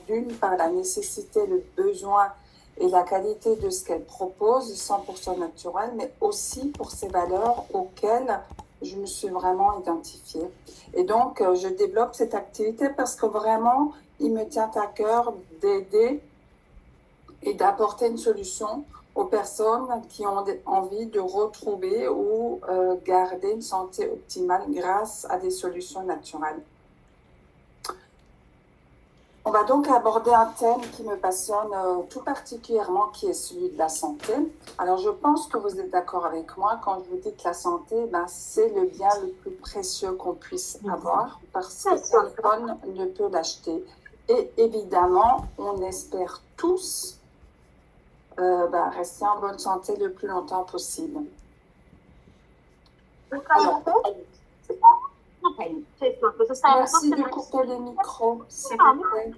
d'une, par la nécessité, le besoin et la qualité de ce qu'elle propose, 100% naturel, mais aussi pour ses valeurs auxquelles je me suis vraiment identifiée. Et donc, je développe cette activité parce que vraiment, il me tient à cœur d'aider et d'apporter une solution aux personnes qui ont envie de retrouver ou garder une santé optimale grâce à des solutions naturelles. On va donc aborder un thème qui me passionne tout particulièrement, qui est celui de la santé. Alors, je pense que vous êtes d'accord avec moi quand je vous dis que la santé, c'est le bien le plus précieux qu'on puisse avoir parce que personne ne peut l'acheter. Et évidemment, on espère tous rester en bonne santé le plus longtemps possible. Alors, merci de couper les micros, s'il vous plaît.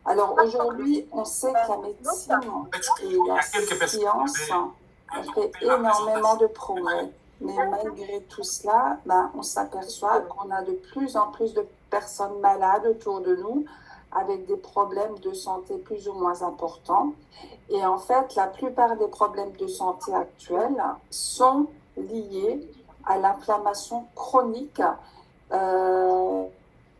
Alors aujourd'hui, on sait que la médecine et la science ont fait énormément de progrès. Mais malgré tout cela, on s'aperçoit qu'on a de plus en plus de personnes malades autour de nous avec des problèmes de santé plus ou moins importants. Et en fait, la plupart des problèmes de santé actuels sont liés à l'inflammation chronique.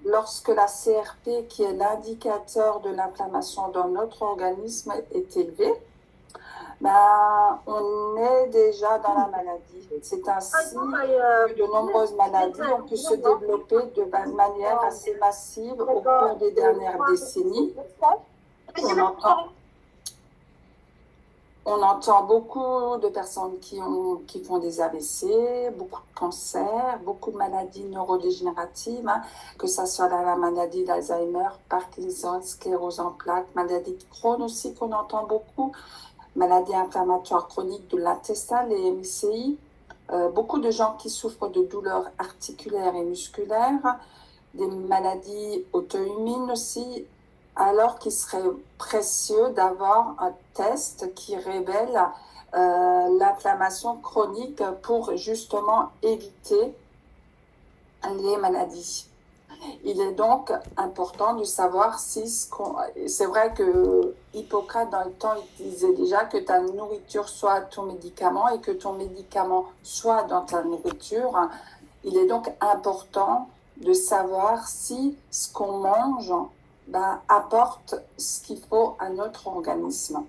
Lorsque la CRP, qui est l'indicateur de l'inflammation dans notre organisme, est élevée, on est déjà dans la maladie. C'est ainsi que de nombreuses maladies ont pu se développer de manière assez massive au cours des dernières décennies. On entend beaucoup de personnes qui font des AVC, beaucoup de cancers, beaucoup de maladies neurodégénératives, que ce soit la maladie d'Alzheimer, Parkinson, sclérose en plaques, maladie de Crohn aussi qu'on entend beaucoup, maladie inflammatoire chronique de l'intestin, les MCI, beaucoup de gens qui souffrent de douleurs articulaires et musculaires, des maladies auto-immunes aussi, alors qu'il serait précieux d'avoir un test qui révèle l'inflammation chronique pour justement éviter les maladies. Il est donc important de savoir si c'est vrai que Hippocrate dans le temps il disait déjà que ta nourriture soit ton médicament et que ton médicament soit dans ta nourriture. Il est donc important de savoir si ce qu'on mange apporte ce qu'il faut à notre organisme.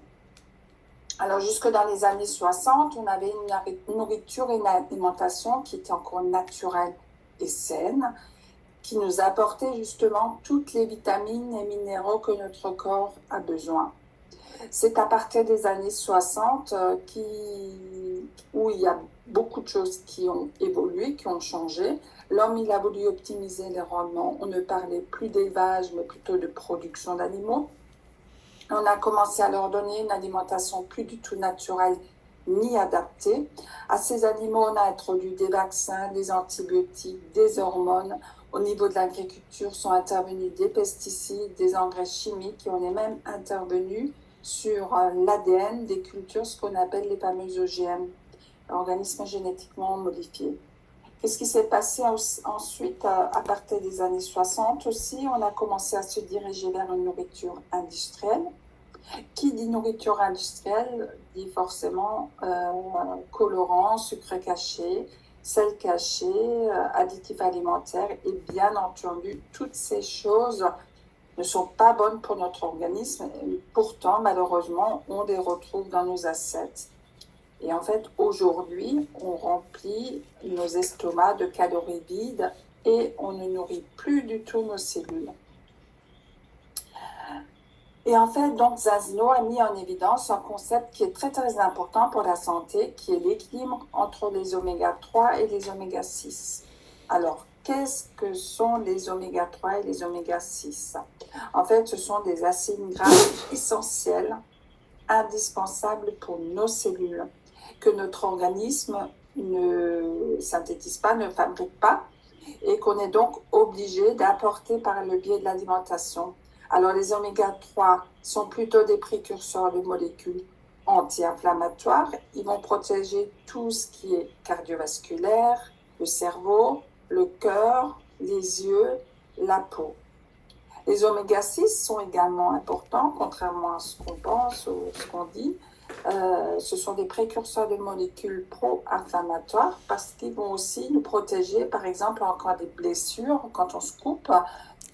Alors, jusque dans les années 60, on avait une nourriture et une alimentation qui était encore naturelle et saine, qui nous apportait justement toutes les vitamines et minéraux que notre corps a besoin. C'est à partir des années 60 où il y a beaucoup de choses qui ont évolué, qui ont changé. L'homme, il a voulu optimiser les rendements. On ne parlait plus d'élevage, mais plutôt de production d'animaux. On a commencé à leur donner une alimentation plus du tout naturelle ni adaptée. À ces animaux, on a introduit des vaccins, des antibiotiques, des hormones. Au niveau de l'agriculture, sont intervenus des pesticides, des engrais chimiques et on est même intervenu sur l'ADN des cultures, ce qu'on appelle les fameux OGM, organismes génétiquement modifiés. Qu'est-ce qui s'est passé ensuite à partir des années 60 aussi? On a commencé à se diriger vers une nourriture industrielle. Qui dit nourriture industrielle dit forcément colorants, sucres cachés, sel caché, additifs alimentaires et bien entendu, toutes ces choses ne sont pas bonnes pour notre organisme. Et pourtant, malheureusement, on les retrouve dans nos assiettes. Et en fait, aujourd'hui, on remplit nos estomacs de calories vides et on ne nourrit plus du tout nos cellules. Et en fait, donc, Zaslow a mis en évidence un concept qui est très très important pour la santé, qui est l'équilibre entre les oméga 3 et les oméga 6. Alors, qu'est-ce que sont les oméga 3 et les oméga 6? En fait, ce sont des acides gras essentiels, indispensables pour nos cellules, que notre organisme ne synthétise pas, ne fabrique pas, et qu'on est donc obligé d'apporter par le biais de l'alimentation. Alors, les oméga 3 sont plutôt des précurseurs de molécules anti-inflammatoires. Ils vont protéger tout ce qui est cardiovasculaire, le cerveau, le cœur, les yeux, la peau. Les oméga-6 sont également importants, contrairement à ce qu'on pense ou ce qu'on dit. Ce sont des précurseurs de molécules pro-inflammatoires parce qu'ils vont aussi nous protéger, par exemple, en cas de blessures, quand on se coupe,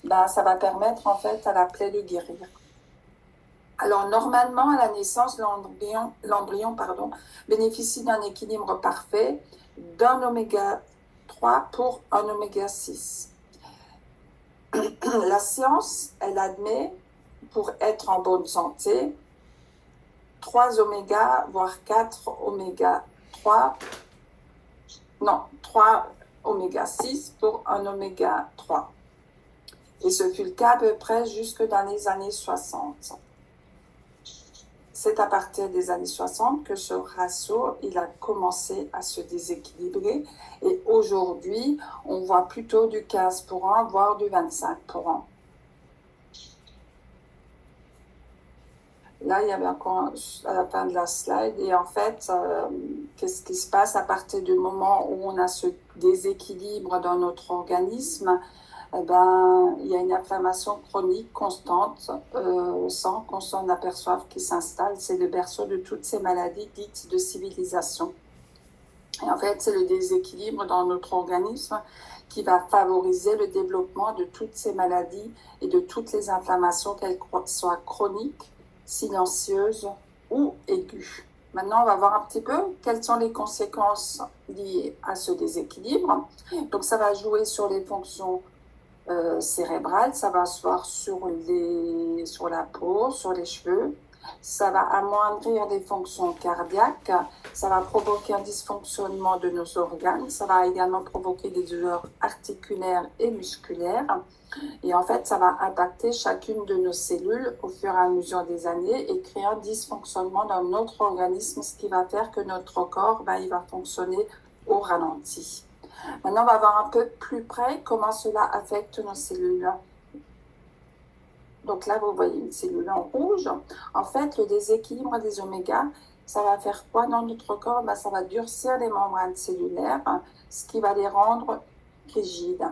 ben, ça va permettre en fait à la plaie de guérir. Alors, normalement, à la naissance, l'embryon bénéficie d'un équilibre parfait d'un oméga 3 pour un oméga 6. La science, elle admet, pour être en bonne santé, 3 oméga, voire 4 oméga 3, non, 3 oméga 6 pour un oméga 3. Et ce fut le cas à peu près jusque dans les années 60. C'est à partir des années 60 que ce ratio il a commencé à se déséquilibrer. Et aujourd'hui, on voit plutôt du 15 pour 1, voire du 25 pour 1. Là, il y avait encore à la fin de la slide. Et en fait, qu'est-ce qui se passe à partir du moment où on a ce déséquilibre dans notre organisme? Eh ben, il y a une inflammation chronique constante sans qu'on s'en aperçoive qui s'installe. C'est le berceau de toutes ces maladies dites de civilisation. Et en fait, c'est le déséquilibre dans notre organisme qui va favoriser le développement de toutes ces maladies et de toutes les inflammations, qu'elles soient chroniques, silencieuses ou aiguës. Maintenant, on va voir un petit peu quelles sont les conséquences liées à ce déséquilibre. Donc, ça va jouer sur les fonctions cérébrale, ça va se voir sur la peau, sur les cheveux, ça va amoindrir des fonctions cardiaques, ça va provoquer un dysfonctionnement de nos organes, ça va également provoquer des douleurs articulaires et musculaires. Et en fait, ça va impacter chacune de nos cellules au fur et à mesure des années et créer un dysfonctionnement dans notre organisme, ce qui va faire que notre corps, il va fonctionner au ralenti. Maintenant, on va voir un peu plus près comment cela affecte nos cellules. Donc là, vous voyez une cellule en rouge. En fait, le déséquilibre des omégas, ça va faire quoi dans notre corps? Ça va durcir les membranes cellulaires, ce qui va les rendre rigides.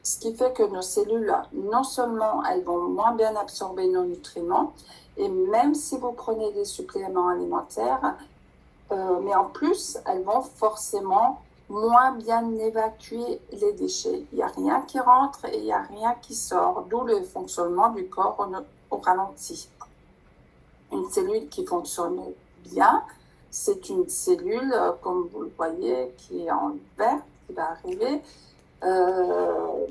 Ce qui fait que nos cellules, non seulement elles vont moins bien absorber nos nutriments, et même si vous prenez des suppléments alimentaires, mais en plus, elles vont forcément moins bien évacuer les déchets. Il n'y a rien qui rentre et il n'y a rien qui sort, d'où le fonctionnement du corps au ralenti. Une cellule qui fonctionne bien, c'est une cellule, comme vous le voyez, qui est en vert, qui va arriver.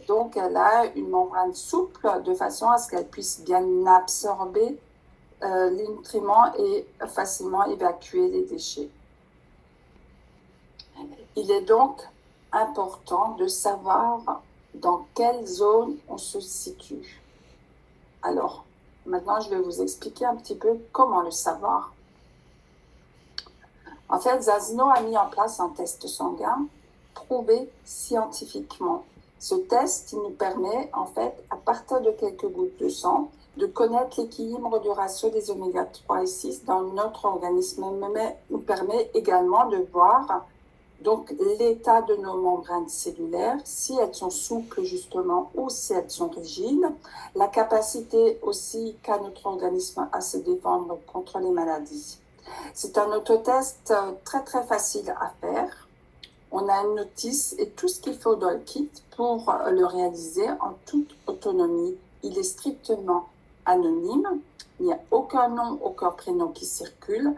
Donc, elle a une membrane souple de façon à ce qu'elle puisse bien absorber les nutriments et facilement évacuer les déchets. Il est donc important de savoir dans quelle zone on se situe. Alors, maintenant, je vais vous expliquer un petit peu comment le savoir. En fait, Zasno a mis en place un test sanguin prouvé scientifiquement. Ce test, il nous permet, en fait, à partir de quelques gouttes de sang, de connaître l'équilibre du ratio des oméga 3 et 6 dans notre organisme, mais nous permet également de voir donc l'état de nos membranes cellulaires, si elles sont souples justement ou si elles sont rigides, la capacité aussi qu'a notre organisme à se défendre contre les maladies. C'est un autotest très très facile à faire. On a une notice et tout ce qu'il faut dans le kit pour le réaliser en toute autonomie. Il est strictement anonyme, il n'y a aucun nom, aucun prénom qui circule.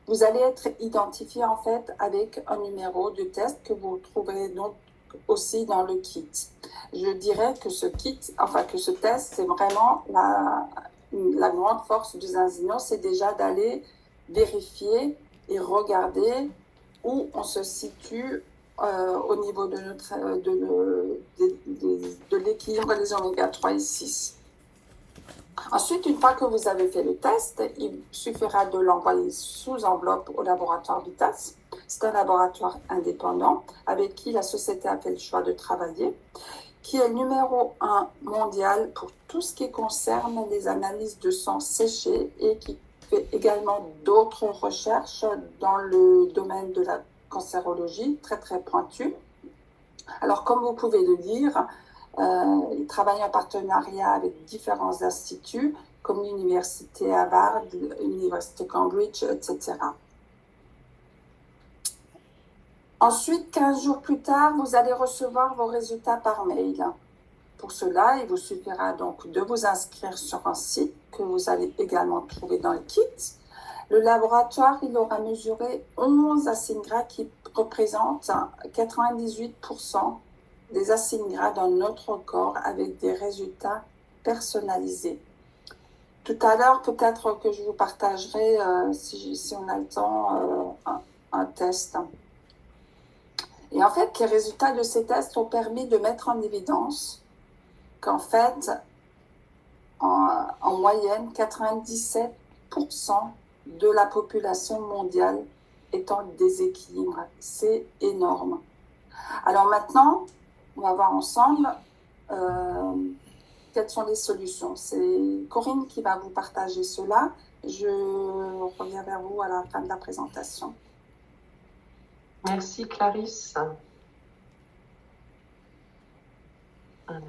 Vous allez être identifié en fait avec un numéro de test que vous trouverez donc aussi dans le kit. Je dirais que ce test, c'est vraiment la grande force du Zinzino, c'est déjà d'aller vérifier et regarder où on se situe au niveau de l'équilibre des oméga 3 et 6. Ensuite, une fois que vous avez fait le test, il suffira de l'envoyer sous enveloppe au laboratoire Vitas. C'est un laboratoire indépendant avec qui la société a fait le choix de travailler, qui est le numéro 1 mondial pour tout ce qui concerne les analyses de sang séché et qui fait également d'autres recherches dans le domaine de la cancérologie, très très pointues. Alors, comme vous pouvez le lire, Il travaille en partenariat avec différents instituts, comme l'Université Harvard, l'Université Cambridge, etc. Ensuite, 15 jours plus tard, vous allez recevoir vos résultats par mail. Pour cela, il vous suffira donc de vous inscrire sur un site que vous allez également trouver dans le kit. Le laboratoire, il aura mesuré 11 acides gras qui représentent 98% des acides gras dans notre corps avec des résultats personnalisés. Tout à l'heure, peut-être que je vous partagerai, si on a le temps, un test. Et en fait, les résultats de ces tests ont permis de mettre en évidence qu'en fait, en moyenne, 97% de la population mondiale est en déséquilibre. C'est énorme. Alors maintenant, on va voir ensemble quelles sont les solutions. C'est Corinne qui va vous partager cela. Je reviens vers vous à la fin de la présentation. Merci Clarisse. Voilà.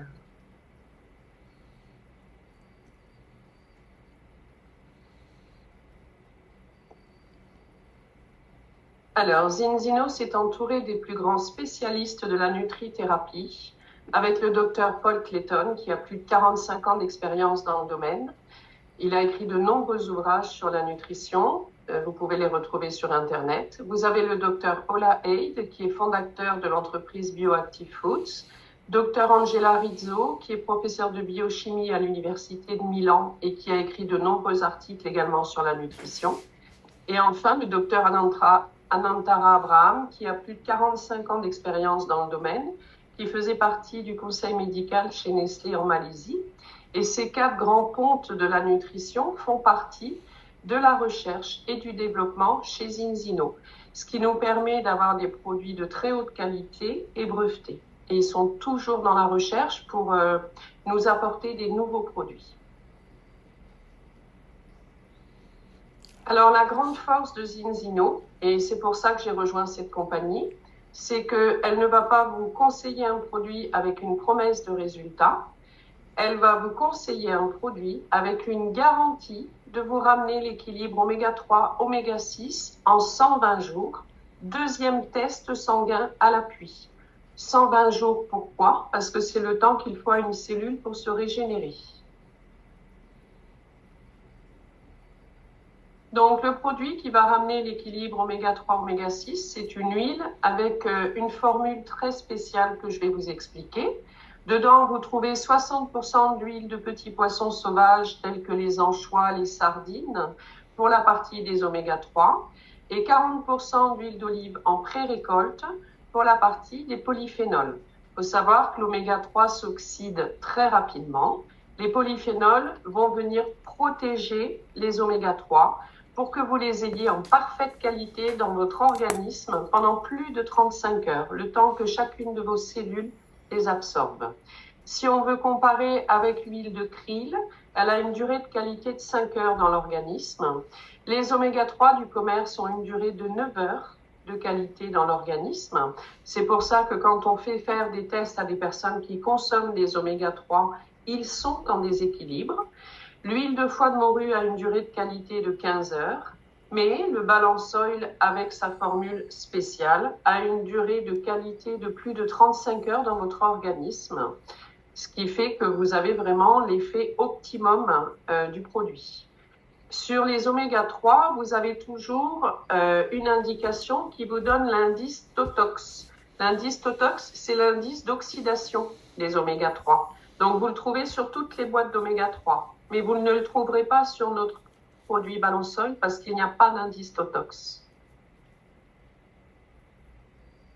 Alors, Zinzino s'est entouré des plus grands spécialistes de la nutrithérapie, avec le docteur Paul Clayton, qui a plus de 45 ans d'expérience dans le domaine. Il a écrit de nombreux ouvrages sur la nutrition. Vous pouvez les retrouver sur Internet. Vous avez le docteur Ola Eid, qui est fondateur de l'entreprise Bioactive Foods. Docteur Angela Rizzo, qui est professeur de biochimie à l'Université de Milan et qui a écrit de nombreux articles également sur la nutrition. Et enfin, le docteur Anantara Abraham, qui a plus de 45 ans d'expérience dans le domaine, qui faisait partie du conseil médical chez Nestlé en Malaisie. Et ces 4 grands pontes de la nutrition font partie de la recherche et du développement chez Zinzino, ce qui nous permet d'avoir des produits de très haute qualité et brevetés. Et ils sont toujours dans la recherche pour nous apporter des nouveaux produits. Alors, la grande force de Zinzino, et c'est pour ça que j'ai rejoint cette compagnie, c'est qu'elle ne va pas vous conseiller un produit avec une promesse de résultat. Elle va vous conseiller un produit avec une garantie de vous ramener l'équilibre oméga 3, oméga 6 en 120 jours. Deuxième test sanguin à l'appui. 120 jours, pourquoi? Parce que c'est le temps qu'il faut à une cellule pour se régénérer. Donc, le produit qui va ramener l'équilibre oméga 3, oméga 6, c'est une huile avec une formule très spéciale que je vais vous expliquer. Dedans, vous trouvez 60% d'huile de petits poissons sauvages tels que les anchois, les sardines, pour la partie des oméga 3, et 40% d'huile d'olive en pré-récolte pour la partie des polyphénols. Il faut savoir que l'oméga 3 s'oxyde très rapidement. Les polyphénols vont venir protéger les oméga 3 pour que vous les ayez en parfaite qualité dans votre organisme pendant plus de 35 heures, le temps que chacune de vos cellules les absorbe. Si on veut comparer avec l'huile de krill, elle a une durée de qualité de 5 heures dans l'organisme. Les oméga 3 du commerce ont une durée de 9 heures de qualité dans l'organisme. C'est pour ça que quand on fait faire des tests à des personnes qui consomment des oméga 3, ils sont en déséquilibre. L'huile de foie de morue a une durée de qualité de 15 heures, mais le Balance Oil avec sa formule spéciale a une durée de qualité de plus de 35 heures dans votre organisme, ce qui fait que vous avez vraiment l'effet optimum du produit. Sur les oméga 3, vous avez toujours une indication qui vous donne l'indice TOTOX. L'indice TOTOX, c'est l'indice d'oxydation des oméga 3. Donc, vous le trouvez sur toutes les boîtes d'oméga 3. Mais vous ne le trouverez pas sur notre produit Balance Oil parce qu'il n'y a pas d'indice TOTOX.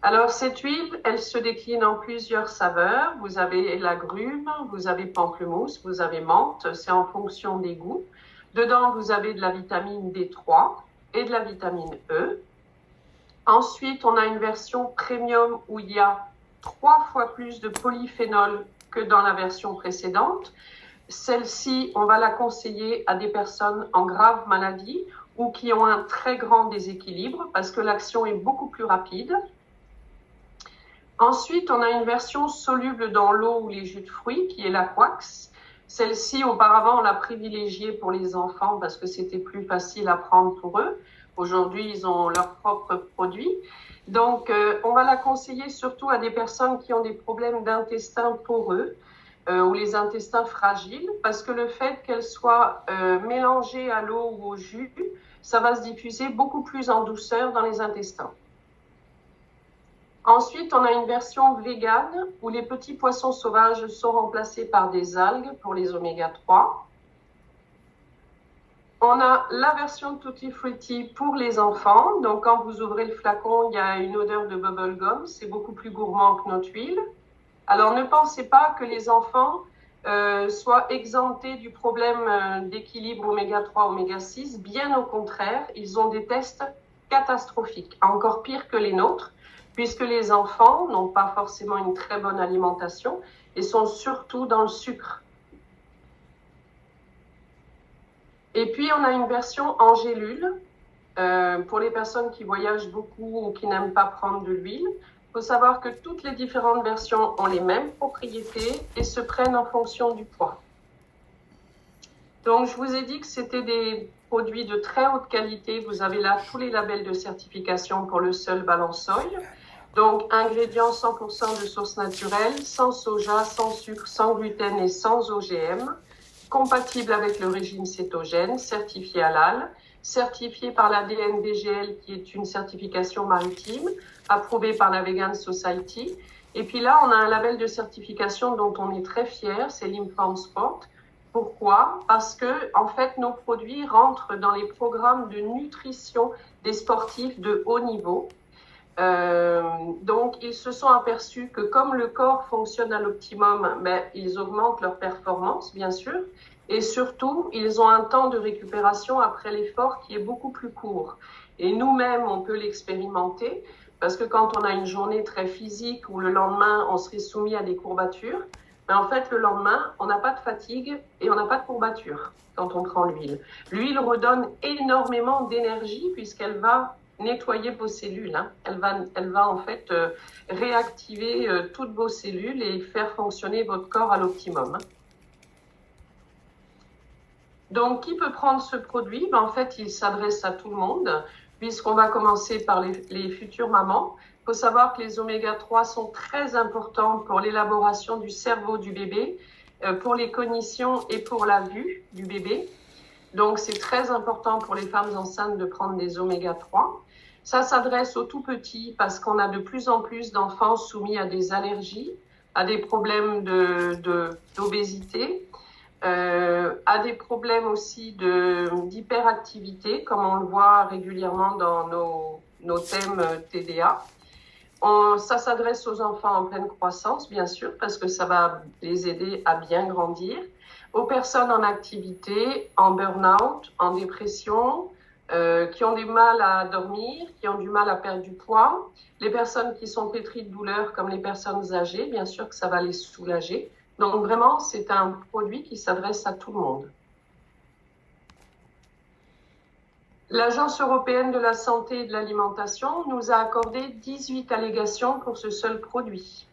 Alors, cette huile, elle se décline en plusieurs saveurs. Vous avez l'agrume, vous avez pamplemousse, vous avez menthe. C'est en fonction des goûts. Dedans, vous avez de la vitamine D3 et de la vitamine E. Ensuite, on a une version premium où il y a 3 fois plus de polyphénol que dans la version précédente. Celle-ci, on va la conseiller à des personnes en grave maladie ou qui ont un très grand déséquilibre parce que l'action est beaucoup plus rapide. Ensuite, on a une version soluble dans l'eau ou les jus de fruits, qui est l'Aquax. Celle-ci, auparavant, on l'a privilégiée pour les enfants parce que c'était plus facile à prendre pour eux. Aujourd'hui, ils ont leurs propres produits. Donc, on va la conseiller surtout à des personnes qui ont des problèmes d'intestin poreux ou les intestins fragiles, parce que le fait qu'elle soit mélangée à l'eau ou au jus, ça va se diffuser beaucoup plus en douceur dans les intestins. Ensuite, on a une version végane où les petits poissons sauvages sont remplacés par des algues pour les oméga 3. On a la version Tutti Frutti pour les enfants. Donc, quand vous ouvrez le flacon, il y a une odeur de bubblegum. C'est beaucoup plus gourmand que notre huile. Alors, ne pensez pas que les enfants soient exemptés du problème d'équilibre oméga 3, oméga 6. Bien au contraire, ils ont des tests catastrophiques, encore pire que les nôtres, puisque les enfants n'ont pas forcément une très bonne alimentation et sont surtout dans le sucre. Et puis, on a une version en gélule pour les personnes qui voyagent beaucoup ou qui n'aiment pas prendre de l'huile. Il faut savoir que toutes les différentes versions ont les mêmes propriétés et se prennent en fonction du poids. Donc, je vous ai dit que c'était des produits de très haute qualité. Vous avez là tous les labels de certification pour le seul Balance Oil. Donc, ingrédients 100% de source naturelle, sans soja, sans sucre, sans gluten et sans OGM, compatible avec le régime cétogène, certifié halal, certifié par la DNVGL, qui est une certification maritime, approuvée par la Vegan Society. Et puis là, on a un label de certification dont on est très fier, c'est l'Inform Sport. Pourquoi? Parce que, en fait, nos produits rentrent dans les programmes de nutrition des sportifs de haut niveau. Donc, ils se sont aperçus que comme le corps fonctionne à l'optimum, ils augmentent leur performance, bien sûr, et surtout, ils ont un temps de récupération après l'effort qui est beaucoup plus court. Et nous-mêmes, on peut l'expérimenter, parce que quand on a une journée très physique ou le lendemain, on serait soumis à des courbatures, mais en fait, le lendemain, on n'a pas de fatigue et on n'a pas de courbatures quand on prend l'huile. L'huile redonne énormément d'énergie puisqu'elle va nettoyer vos cellules. Hein. Elle va en fait réactiver toutes vos cellules et faire fonctionner votre corps à l'optimum. Hein. Donc, qui peut prendre ce produit? En fait, il s'adresse à tout le monde, puisqu'on va commencer par les futures mamans. Il faut savoir que les oméga 3 sont très importants pour l'élaboration du cerveau du bébé, pour les cognitions et pour la vue du bébé. Donc, c'est très important pour les femmes enceintes de prendre des oméga 3. Ça s'adresse aux tout petits parce qu'on a de plus en plus d'enfants soumis à des allergies, à des problèmes d'obésité, à des problèmes aussi d'hyperactivité, comme on le voit régulièrement dans nos thèmes TDA. Ça s'adresse aux enfants en pleine croissance, bien sûr, parce que ça va les aider à bien grandir, aux personnes en activité, en burn-out, en dépression, qui ont du mal à dormir, qui ont du mal à perdre du poids, les personnes qui sont pétries de douleur comme les personnes âgées, bien sûr que ça va les soulager. Donc vraiment, c'est un produit qui s'adresse à tout le monde. L'Agence européenne de la santé et de l'alimentation nous a accordé 18 allégations pour ce seul produit.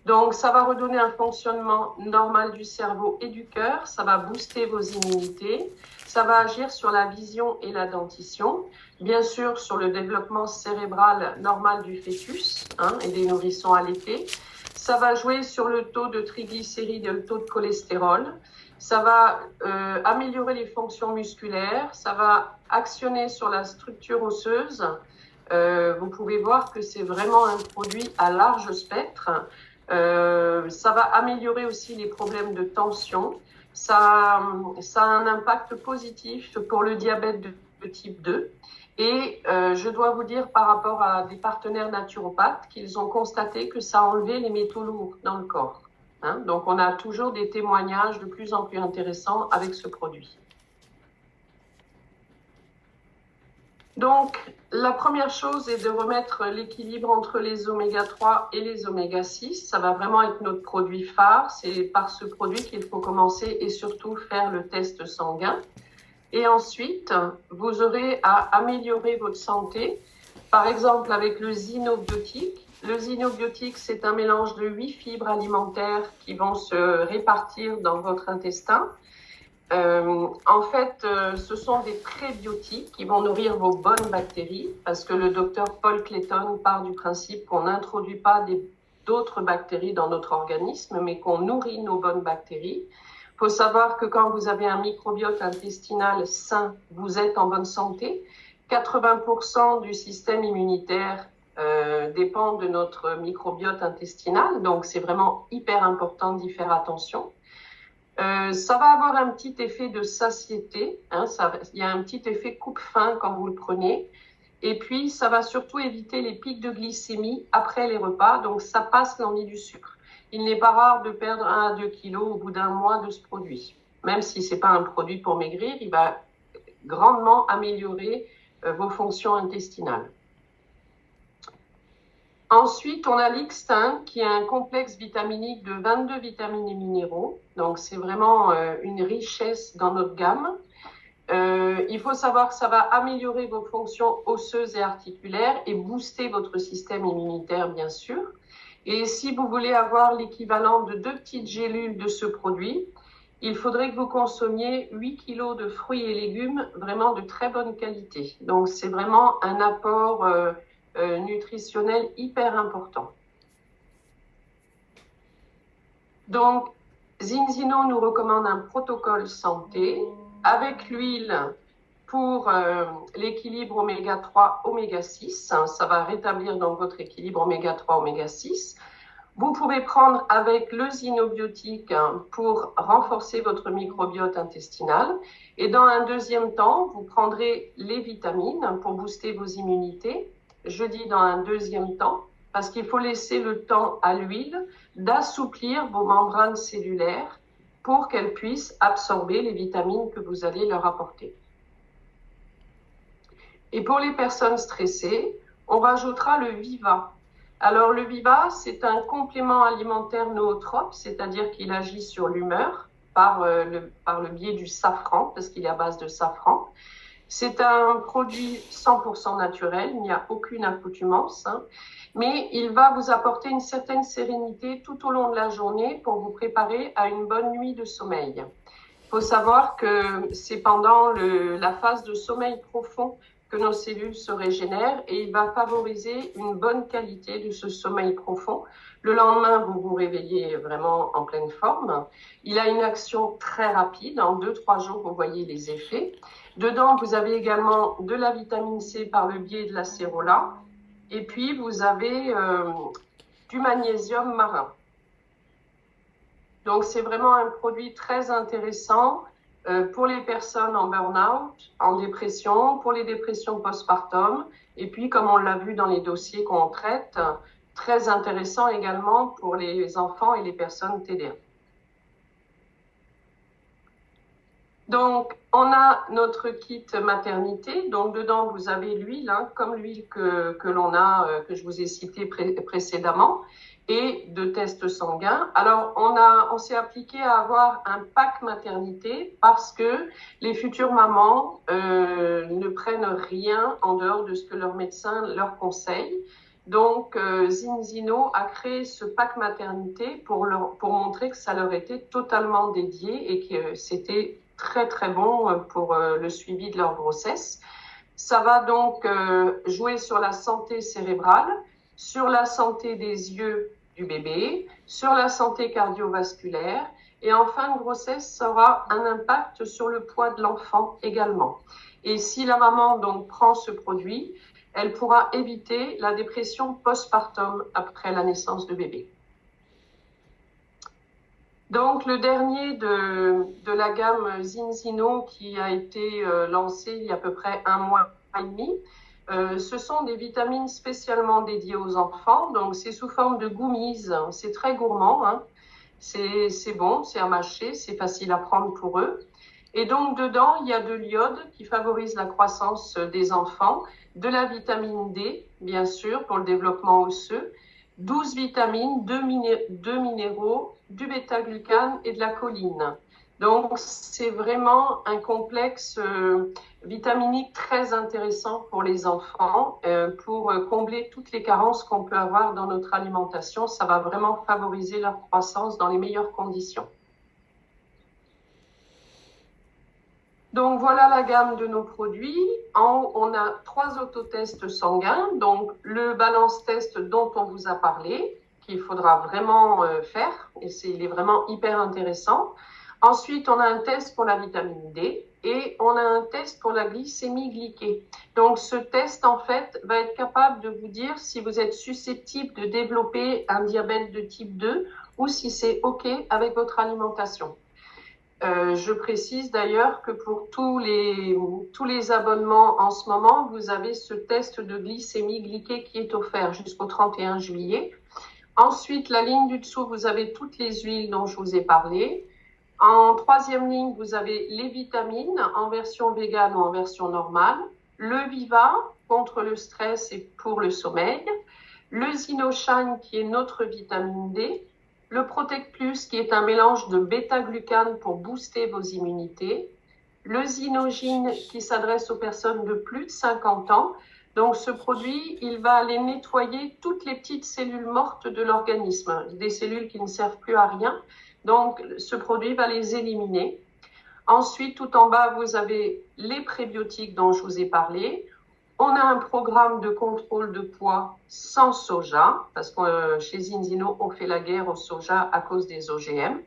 Donc, ça va redonner un fonctionnement normal du cerveau et du cœur, ça va booster vos immunités, ça va agir sur la vision et la dentition, bien sûr sur le développement cérébral normal du fœtus et des nourrissons allaités. Ça va jouer sur le taux de triglycérides et le taux de cholestérol. Ça va améliorer les fonctions musculaires, ça va actionner sur la structure osseuse. Vous pouvez voir que c'est vraiment un produit à large spectre. Ça va améliorer aussi les problèmes de tension. Ça a un impact positif pour le diabète de type 2. Et je dois vous dire par rapport à des partenaires naturopathes qu'ils ont constaté que ça a enlevé les métaux lourds dans le corps. Hein? Donc, on a toujours des témoignages de plus en plus intéressants avec ce produit. Donc, la première chose est de remettre l'équilibre entre les oméga 3 et les oméga 6. Ça va vraiment être notre produit phare. C'est par ce produit qu'il faut commencer et surtout faire le test sanguin. Et ensuite, vous aurez à améliorer votre santé, par exemple avec le Zinobiotique, Le zinobiotique, c'est un mélange de 8 fibres alimentaires qui vont se répartir dans votre intestin. En fait, ce sont des prébiotiques qui vont nourrir vos bonnes bactéries, parce que le docteur Paul Clayton part du principe qu'on n'introduit pas d'autres bactéries dans notre organisme, mais qu'on nourrit nos bonnes bactéries. Il faut savoir que quand vous avez un microbiote intestinal sain, vous êtes en bonne santé. 80% du système immunitaire dépend de notre microbiote intestinal, donc c'est vraiment hyper important d'y faire attention. Ça va avoir un petit effet de satiété, hein, il y a un petit effet coupe-faim quand vous le prenez. Et puis, ça va surtout éviter les pics de glycémie après les repas, donc ça passe l'ennui du sucre. Il n'est pas rare de perdre 1 à 2 kilos au bout d'un mois de ce produit. Même si ce n'est pas un produit pour maigrir, il va grandement améliorer vos fonctions intestinales. Ensuite, on a l'Ixtin, qui est un complexe vitaminique de 22 vitamines et minéraux. Donc, c'est vraiment une richesse dans notre gamme. Il faut savoir que ça va améliorer vos fonctions osseuses et articulaires et booster votre système immunitaire, bien sûr. Et si vous voulez avoir l'équivalent de 2 petites gélules de ce produit, il faudrait que vous consommiez 8 kilos de fruits et légumes vraiment de très bonne qualité. Donc, c'est vraiment un apport nutritionnel hyper important. Donc, Zinzino nous recommande un protocole santé avec l'huile pour l'équilibre oméga 3, oméga 6. Ça va rétablir donc votre équilibre oméga 3, oméga 6. Vous pouvez prendre avec le zinobiotique pour renforcer votre microbiote intestinal. Et dans un deuxième temps, vous prendrez les vitamines pour booster vos immunités. Je dis dans un deuxième temps, parce qu'il faut laisser le temps à l'huile d'assouplir vos membranes cellulaires pour qu'elles puissent absorber les vitamines que vous allez leur apporter. Et pour les personnes stressées, on rajoutera le Viva. Alors le Viva, c'est un complément alimentaire nootrope, c'est-à-dire qu'il agit sur l'humeur par le biais du safran, parce qu'il est à base de safran. C'est un produit 100% naturel, il n'y a aucune accoutumance, hein, mais il va vous apporter une certaine sérénité tout au long de la journée pour vous préparer à une bonne nuit de sommeil. Il faut savoir que c'est pendant la phase de sommeil profond que nos cellules se régénèrent et il va favoriser une bonne qualité de ce sommeil profond. Le lendemain, vous vous réveillez vraiment en pleine forme. Il a une action très rapide. En 2-3 jours, vous voyez les effets. Dedans, vous avez également de la vitamine C par le biais de l'acérola. Et puis, vous avez du magnésium marin. Donc, c'est vraiment un produit très intéressant pour les personnes en burn-out, en dépression, pour les dépressions postpartum. Et puis, comme on l'a vu dans les dossiers qu'on traite, très intéressant également pour les enfants et les personnes TDA. Donc, on a notre kit maternité. Donc, dedans, vous avez l'huile, hein, comme l'huile que l'on a, que je vous ai cité précédemment, et de tests sanguins. Alors, on s'est appliqué à avoir un pack maternité parce que les futures mamans ne prennent rien en dehors de ce que leur médecin leur conseille. Donc, Zinzino a créé ce pack maternité pour montrer que ça leur était totalement dédié et que c'était très très bon pour le suivi de leur grossesse. Ça va donc jouer sur la santé cérébrale, sur la santé des yeux du bébé, sur la santé cardiovasculaire et en fin de grossesse, ça aura un impact sur le poids de l'enfant également. Et si la maman donc prend ce produit, elle pourra éviter la dépression postpartum après la naissance de bébé. Donc, le dernier de la gamme Zinzino qui a été lancé il y a à peu près 1 mois et demi, ce sont des vitamines spécialement dédiées aux enfants. Donc, c'est sous forme de gummies. C'est très gourmand, hein. C'est bon, c'est à mâcher, c'est facile à prendre pour eux. Et donc, dedans, il y a de l'iode qui favorise la croissance des enfants, de la vitamine D, bien sûr, pour le développement osseux, 12 vitamines, 2 minéraux, du bêta-glucane et de la choline. Donc, c'est vraiment un complexe vitaminique très intéressant pour les enfants, pour combler toutes les carences qu'on peut avoir dans notre alimentation. Ça va vraiment favoriser leur croissance dans les meilleures conditions. Donc, voilà la gamme de nos produits. En haut, on a 3 autotests sanguins. Donc, le balance test dont on vous a parlé, qu'il faudra vraiment faire, et il est vraiment hyper intéressant. Ensuite, on a un test pour la vitamine D et on a un test pour la glycémie glyquée. Donc, ce test, en fait, va être capable de vous dire si vous êtes susceptible de développer un diabète de type 2 ou si c'est OK avec votre alimentation. Je précise d'ailleurs que pour tous les abonnements en ce moment, vous avez ce test de glycémie glyquée qui est offert jusqu'au 31 juillet. Ensuite, la ligne du dessous, vous avez toutes les huiles dont je vous ai parlé. En troisième ligne, vous avez les vitamines en version végane ou en version normale. Le Viva contre le stress et pour le sommeil. Le Zinoshine qui est notre vitamine D. Le Protect Plus qui est un mélange de bêta-glucane pour booster vos immunités. Le Zinogine qui s'adresse aux personnes de plus de 50 ans. Donc ce produit, il va aller nettoyer toutes les petites cellules mortes de l'organisme, des cellules qui ne servent plus à rien. Donc ce produit va les éliminer. Ensuite, tout en bas, vous avez les prébiotiques dont je vous ai parlé. On a un programme de contrôle de poids sans soja, parce que chez Zinzino, on fait la guerre au soja à cause des OGM.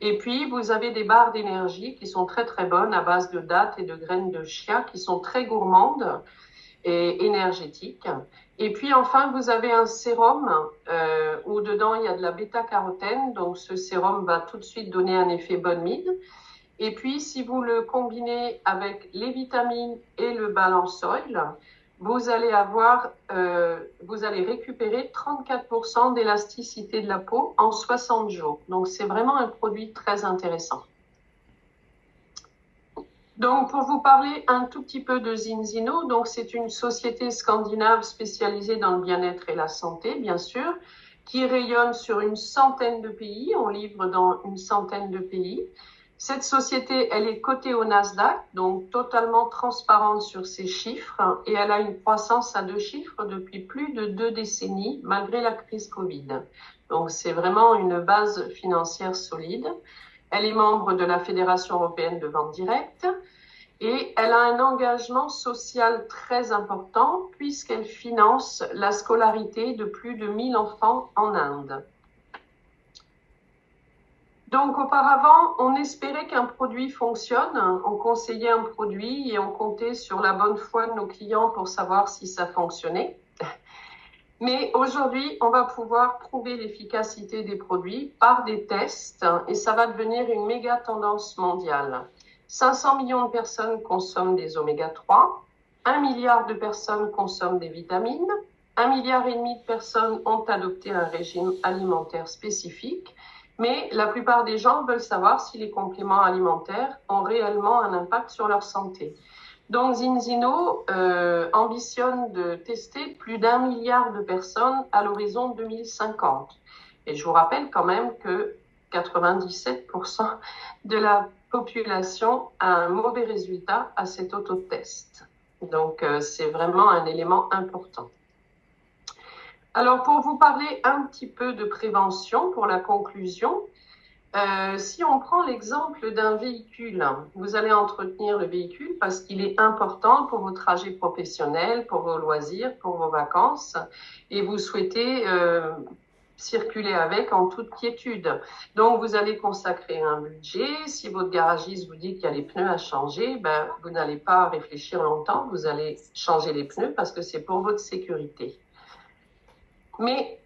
Et puis, vous avez des barres d'énergie qui sont très très bonnes à base de dattes et de graines de chia qui sont très gourmandes et énergétiques. Et puis enfin, vous avez un sérum où dedans il y a de la bêta-carotène. Donc ce sérum va tout de suite donner un effet bonne mine. Et puis, si vous le combinez avec les vitamines et le balance oil, vous allez récupérer 34% d'élasticité de la peau en 60 jours. Donc, c'est vraiment un produit très intéressant. Donc, pour vous parler un tout petit peu de Zinzino, donc c'est une société scandinave spécialisée dans le bien-être et la santé, bien sûr, qui rayonne sur une centaine de pays. On livre dans une centaine de pays. Cette société, elle est cotée au Nasdaq, donc totalement transparente sur ses chiffres, et elle a une croissance à 2 chiffres depuis plus de 2 décennies, malgré la crise Covid. Donc, c'est vraiment une base financière solide. Elle est membre de la Fédération européenne de vente directe et elle a un engagement social très important puisqu'elle finance la scolarité de plus de 1000 enfants en Inde. Donc auparavant, on espérait qu'un produit fonctionne, on conseillait un produit et on comptait sur la bonne foi de nos clients pour savoir si ça fonctionnait. Mais aujourd'hui, on va pouvoir prouver l'efficacité des produits par des tests et ça va devenir une méga tendance mondiale. 500 millions de personnes consomment des oméga 3, 1 milliard de personnes consomment des vitamines, 1,5 milliard de personnes ont adopté un régime alimentaire spécifique, mais la plupart des gens veulent savoir si les compléments alimentaires ont réellement un impact sur leur santé. Donc Zinzino ambitionne de tester plus d'1 milliard de personnes à l'horizon 2050. Et je vous rappelle quand même que 97% de la population a un mauvais résultat à cet autotest. Donc c'est vraiment un élément important. Alors pour vous parler un petit peu de prévention pour la conclusion, si on prend l'exemple d'un véhicule, vous allez entretenir le véhicule parce qu'il est important pour vos trajets professionnels, pour vos loisirs, pour vos vacances, et vous souhaitez circuler avec en toute quiétude. Donc, vous allez consacrer un budget. Si votre garagiste vous dit qu'il y a les pneus à changer, ben, vous n'allez pas réfléchir longtemps, vous allez changer les pneus parce que c'est pour votre sécurité. Mais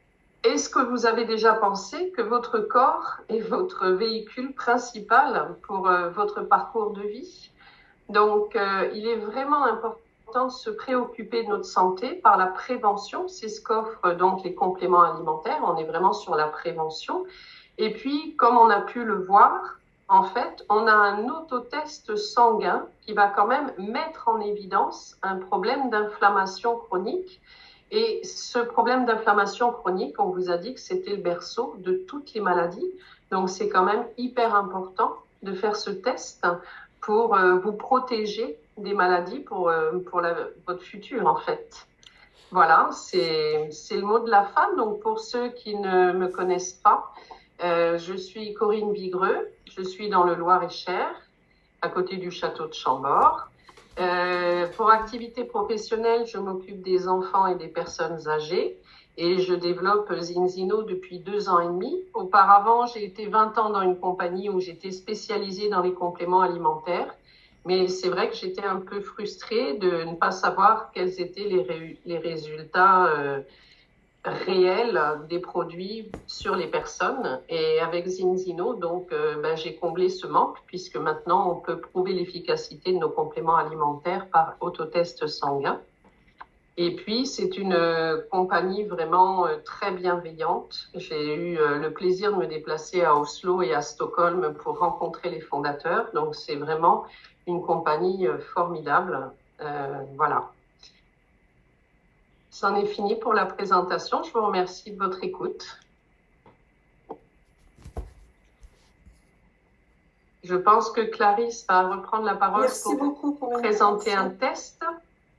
est-ce que vous avez déjà pensé que votre corps est votre véhicule principal pour votre parcours de vie? Donc, il est vraiment important de se préoccuper de notre santé par la prévention. C'est ce qu'offrent donc les compléments alimentaires. On est vraiment sur la prévention. Et puis, comme on a pu le voir, en fait, on a un autotest sanguin qui va quand même mettre en évidence un problème d'inflammation chronique. Et ce problème d'inflammation chronique, on vous a dit que c'était le berceau de toutes les maladies. Donc, c'est quand même hyper important de faire ce test pour vous protéger des maladies pour votre futur, en fait. Voilà, c'est le mot de la fin. Donc, pour ceux qui ne me connaissent pas, je suis Corinne Vigreux, je suis dans le Loir-et-Cher, à côté du château de Chambord. Pour activité professionnelle, je m'occupe des enfants et des personnes âgées et je développe Zinzino depuis 2 ans et demi. Auparavant, j'ai été 20 ans dans une compagnie où j'étais spécialisée dans les compléments alimentaires. Mais c'est vrai que j'étais un peu frustrée de ne pas savoir quels étaient les résultats réels des produits sur les personnes. Et avec Zinzino, donc, j'ai comblé ce manque puisque maintenant, on peut prouver l'efficacité de nos compléments alimentaires par autotest sanguin. Et puis, c'est une compagnie vraiment très bienveillante. J'ai eu le plaisir de me déplacer à Oslo et à Stockholm pour rencontrer les fondateurs. Donc, c'est vraiment une compagnie formidable. Voilà. C'en est fini pour la présentation. Je vous remercie de votre écoute. Je pense que Clarisse va reprendre la parole. Merci beaucoup pour présenter un test.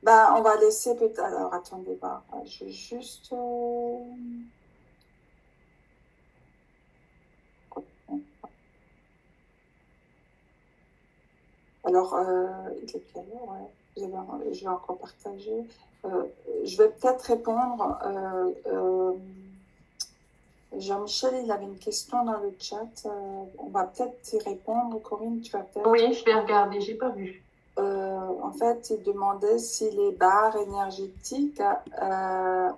Ben, on va laisser peut-être... Alors, attendez, je vais juste... Alors, il est quelle heure? Ouais. Je vais encore partager. Je vais peut-être répondre. Jean-Michel, il avait une question dans le chat. On va peut-être y répondre. Corinne, tu vas peut-être... Oui, je vais regarder. J'ai pas vu. En fait, il demandait si les barres énergétiques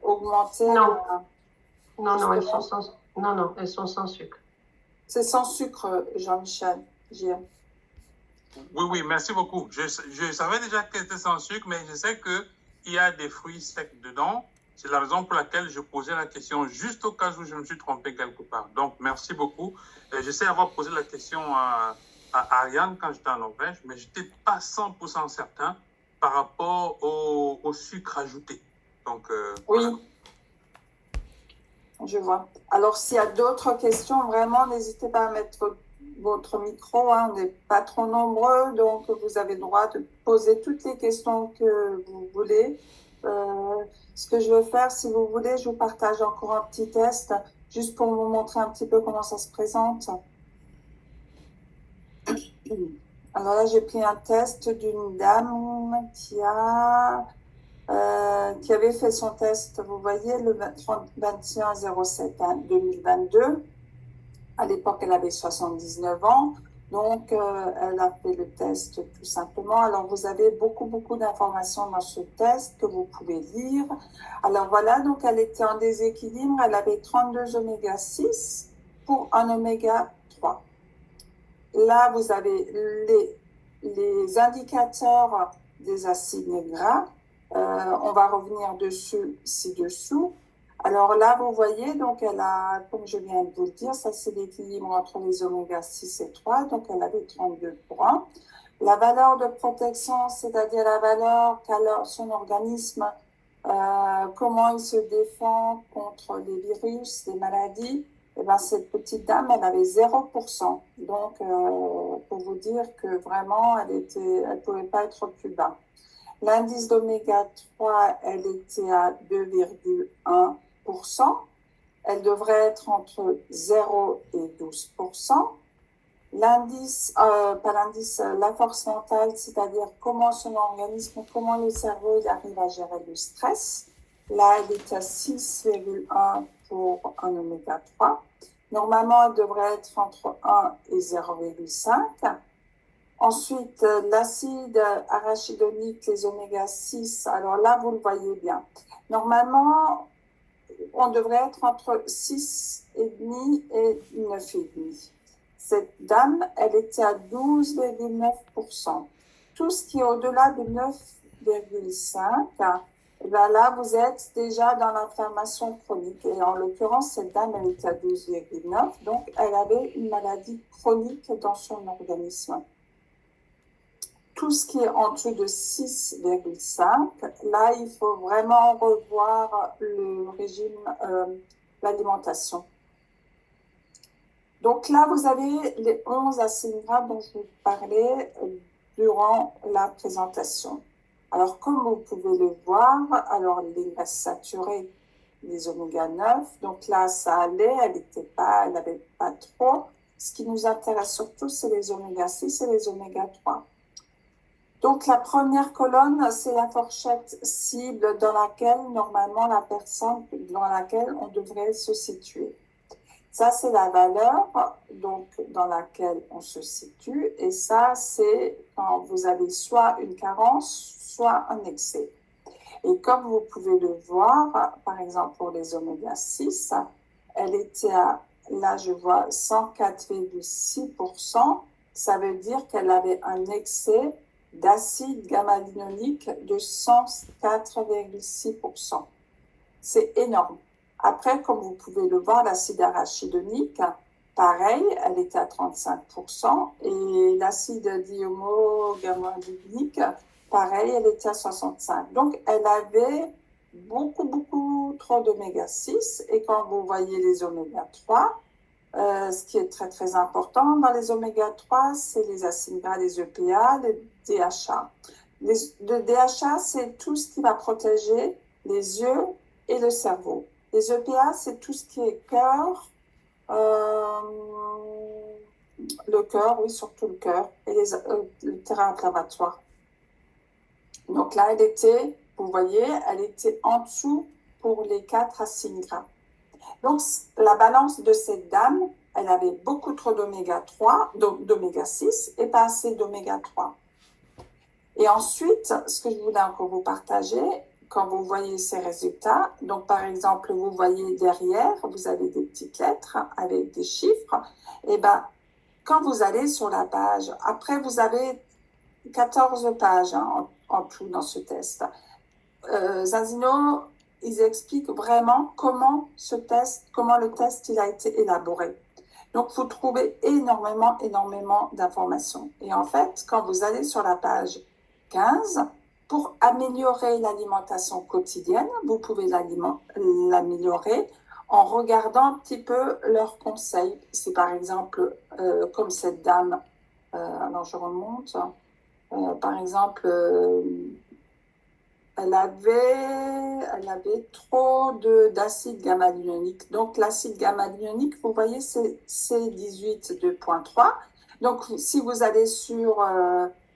augmentaient... Non. Non, elles sont sans... Non, elles sont sans sucre. C'est sans sucre, Jean-Michel. Oui, merci beaucoup. Je savais déjà qu'elle était sans sucre, mais je sais qu'il y a des fruits secs dedans. C'est la raison pour laquelle je posais la question juste au cas où je me suis trompé quelque part. Donc, merci beaucoup. Je sais avoir posé la question à Ariane quand j'étais en Norvège, mais je n'étais pas 100% certain par rapport au sucre ajouté. Donc, oui. Voilà. Je vois. Alors, s'il y a d'autres questions, vraiment, n'hésitez pas à mettre votre micro. Hein. On n'est pas trop nombreux, donc vous avez le droit de poser toutes les questions que vous voulez. Ce que je vais faire, si vous voulez, je vous partage encore un petit test, juste pour vous montrer un petit peu comment ça se présente. Alors là, j'ai pris un test d'une dame qui avait fait son test, vous voyez, le 21/07/2022. À l'époque, elle avait 79 ans. Donc, elle a fait le test tout simplement. Alors, vous avez beaucoup d'informations dans ce test que vous pouvez lire. Alors, voilà, donc elle était en déséquilibre. Elle avait 32 oméga 6 pour un oméga 3. Là, vous avez les indicateurs des acides gras. On va revenir dessus ci-dessous. Alors là, vous voyez, donc elle a, comme je viens de vous le dire, ça c'est l'équilibre entre les oméga 6 et 3, donc elle avait 32 pour 1. La valeur de protection, c'est-à-dire la valeur qu'a son organisme, comment il se défend contre les virus, les maladies, et bien cette petite dame, elle avait 0%. Donc, pour vous dire que vraiment, elle pouvait pas être plus bas. L'indice d'oméga 3, elle était à 2,1%. Elle devrait être entre 0 et 12%. L'indice, la force mentale, c'est-à-dire comment son organisme, comment le cerveau il arrive à gérer le stress. Là, elle est à 6,1 pour un oméga 3. Normalement, elle devrait être entre 1 et 0,5. Ensuite, l'acide arachidonique, les oméga 6, alors là, vous le voyez bien. Normalement, on devrait être entre 6,5 et 9,5. Cette dame, elle était à 12,9%. Tout ce qui est au-delà de 9,5, ben là, vous êtes déjà dans l'inflammation chronique. Et en l'occurrence, cette dame, elle était à 12,9, donc elle avait une maladie chronique dans son organisme. Tout ce qui est en dessous de 6,5, là, il faut vraiment revoir le régime, l'alimentation. Donc là, vous avez les 11 acides gras dont je vous parlais durant la présentation. Alors, comme vous pouvez le voir, alors les graisses saturées, les oméga 9, donc là, ça allait, elle n'avait pas trop. Ce qui nous intéresse surtout, c'est les oméga 6 et les oméga 3. Donc, la première colonne, c'est la fourchette cible dans laquelle, normalement, la personne dans laquelle on devrait se situer. Ça, c'est la valeur donc, dans laquelle on se situe. Et ça, c'est quand vous avez soit une carence, soit un excès. Et comme vous pouvez le voir, par exemple, pour les oméga 6, elle était à, là, je vois 104,6%. Ça veut dire qu'elle avait un excès d'acide gamma-linolique de 104,6%. C'est énorme. Après, comme vous pouvez le voir, l'acide arachidonique, pareil, elle était à 35%. Et l'acide dihomo-gamma-linolique, pareil, elle était à 65%. Donc, elle avait beaucoup trop d'oméga 6. Et quand vous voyez les oméga 3, ce qui est très important dans les oméga 3, c'est les acides gras, les EPA, les DHA. Le DHA, c'est tout ce qui va protéger les yeux et le cerveau. Les EPA, c'est tout ce qui est cœur, le cœur, oui, surtout le cœur, et le terrain inflammatoire. Donc là, elle était, vous voyez, elle était en dessous pour les 4 acides gras. Donc, la balance de cette dame, elle avait beaucoup trop d'oméga 3, d'oméga 6 et pas assez d'oméga 3. Et ensuite, ce que je voulais encore vous partager, quand vous voyez ces résultats, donc par exemple, vous voyez derrière, vous avez des petites lettres avec des chiffres, et bien, quand vous allez sur la page, après vous avez 14 pages en tout dans ce test. Zanzino, ils expliquent vraiment comment le test il a été élaboré. Donc, vous trouvez énormément d'informations. Et en fait, quand vous allez sur la page 15, pour améliorer l'alimentation quotidienne, vous pouvez l'améliorer en regardant un petit peu leurs conseils. C'est par exemple, comme cette dame, alors je remonte, par exemple, elle avait trop d'acide gamma-linolique. Donc, l'acide gamma-linolique, vous voyez, c'est C18,2.3. Donc, si vous allez sur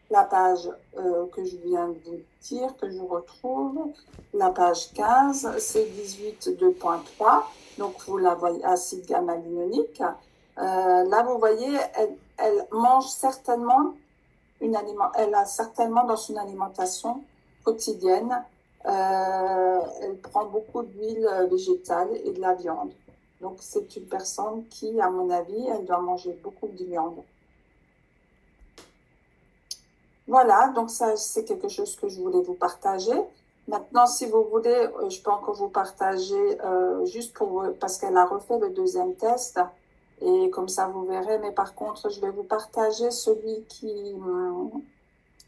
la page que je viens de vous dire, que je retrouve, la page 15, c'est 18,2.3. Donc, vous la voyez, acide gamma-linolique. Là, vous voyez, elle mange certainement elle a certainement dans son alimentation quotidienne, elle prend beaucoup d'huile végétale et de la viande. Donc, c'est une personne qui, à mon avis, elle doit manger beaucoup de viande. Voilà, donc ça, c'est quelque chose que je voulais vous partager. Maintenant, si vous voulez, je peux encore vous partager, juste parce qu'elle a refait le deuxième test, et comme ça, vous verrez. Mais par contre, je vais vous partager celui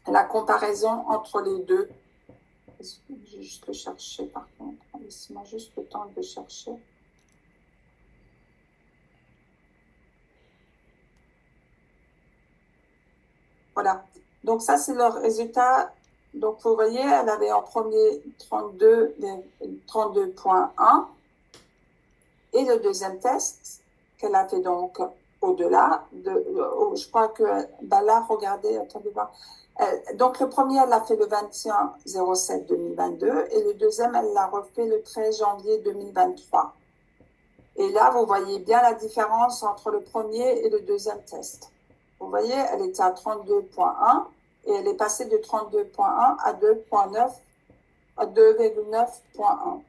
la comparaison entre les deux. Je vais juste le chercher par contre. Laissez-moi juste le temps de le chercher. Voilà. Donc ça, c'est le résultat. Donc vous voyez, elle avait en premier 32.1 et le deuxième test qu'elle a fait donc au-delà je crois que là, regardez, attendez voir. Donc, le premier, elle l'a fait le 21/07/2022 et le deuxième, elle l'a refait le 13 janvier 2023. Et là, vous voyez bien la différence entre le premier et le deuxième test. Vous voyez, elle était à 32.1 et elle est passée de 32.1 à 2,9.1.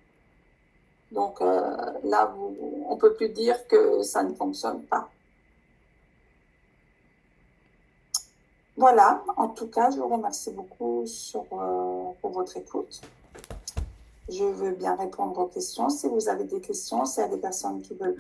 Donc, là, on ne peut plus dire que ça ne fonctionne pas. Voilà, en tout cas, je vous remercie beaucoup pour votre écoute. Je veux bien répondre aux questions. Si vous avez des questions, s'il y a des personnes qui veulent